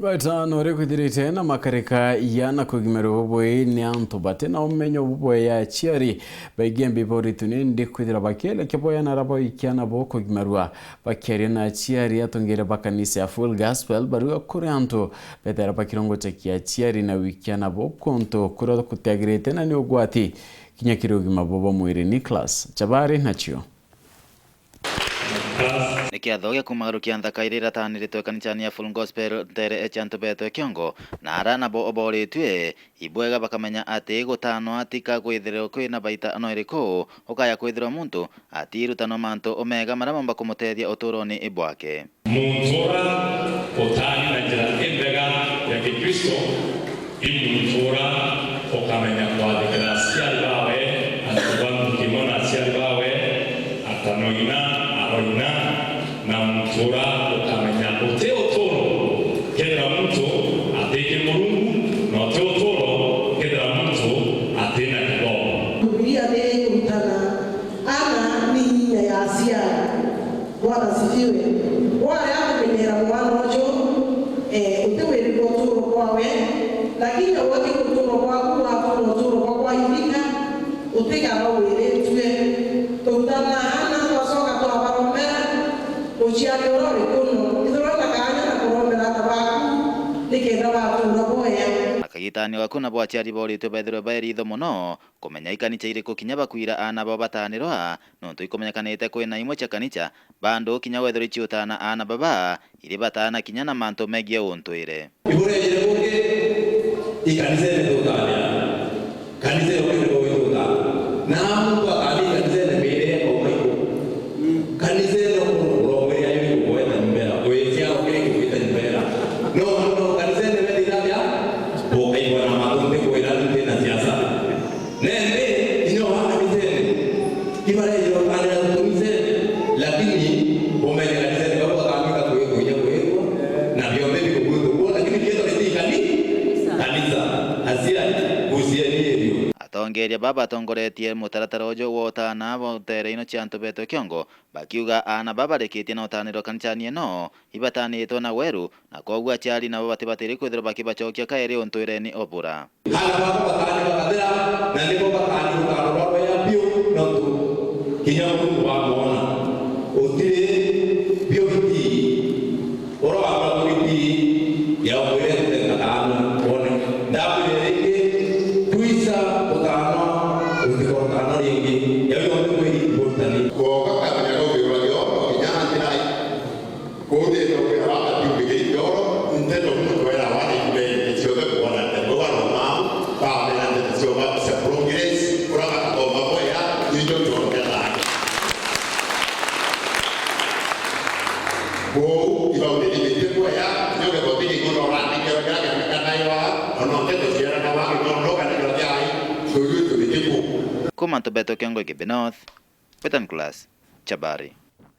Nore kudirite na makarika yana kugimero bubwe ni antubate na umenyo bubwe ya chiari bagembe boritune ndi kudira bakele keboya na rabo ikiana bo kugimerwa bakere na chiari atongera bakanisa ya Full Gospel baru kurianto betera bakirongo tekia chiari na wikiana bo konto kuro kutagrete na ni ogwati kinyakiro gimabobo mwiri Nicholas Chabari nachio Nikiathogia kumagarukia nthakairira tanirito kanithani ya Full Gospel tere echanto beto kiongo na arana bo oboritwe ibwega bakamenya ati gutano atika kwithirwo kwina baita no iriko ukaya kwithirwo muntu atirutano manto omega maramamba kumutethia uturoni ibwake muntora utani na njira endega ya Kikristo imuntora ukamenya kwathikira ciari bawe atubantu kimona ciari bawe atanoina aroina na mtura ukamenya uteo toro kenda mtu ateke Mungu na uteo toro kenda mtu atena kidogo. Biblia ni kutana ana ni nyanya ya Asia. Bwana sifiwe. Wale hapo bendera mwanzo utewe ripotoro kwawe lakini wote kutoro kwako hapo kutoro kwa indika uteka roho ile tuwe tutana ana wasoka to abaromera uchiari orore kuno idorota kanya na kuromera tabaku nikenda watu roboya akagitani wakuna bwa chiari boritwe bethiro baeritho muno kumenya ikanicha iriko kinya bakwira ana baba batanirwa nonto ikomenyekanite kwina imwe cha kanicha bando kinya wethiro ichiutana ana baba iri batana kinya na manto megie untwire iburejere buke ikanise ndotanya kanise okero oyuta na mtu akali kanise ne mere ko maiko kanise no robe ya yuko kwenda mbera oyesia okere kwenda mbera no kanise ne mere ndabya bo kai bwana matumbe kwenda tena siasa nende ino hana kanise kibale yo kana tumise lakini bomele kanise ne baba kamika kuye na vyombe viko lakini kieto ni kanisa hasira usienie atongeria baba atongoretie mutaratara ujo wotana botere ino chanto beto kiongo bakiuga ana baba rekitie na utaniro kanchani no ibatanitwo na weru na kogwa chali na baba tibatiri kwithira bakibachokia kaeri untwire ni obura hala baba batani bakadira na ndipo batani ukaroro ya bio no tu kinya mungu wa muona utire bio biti oro apa biti ya obere tengana one ndabu yereke tuisa utano utikotano yengi ya yote kwa importante ko kaka ya no biro yo kinya antinai ko de no ke haba ti bige yo ntendo mtu era wale ibe sio de kuona de kwa mama pa de la de sio ba se progress kwa ka to ba ya ni jo jo ke la ko iba de de kwa ya yo ke bo ti ko no ra ni ke ga ka na yo no te to sierra na ba no no ka ni lo ya ai so yo de ko kumanto beto kiongo Kibe North Petan Class Chabari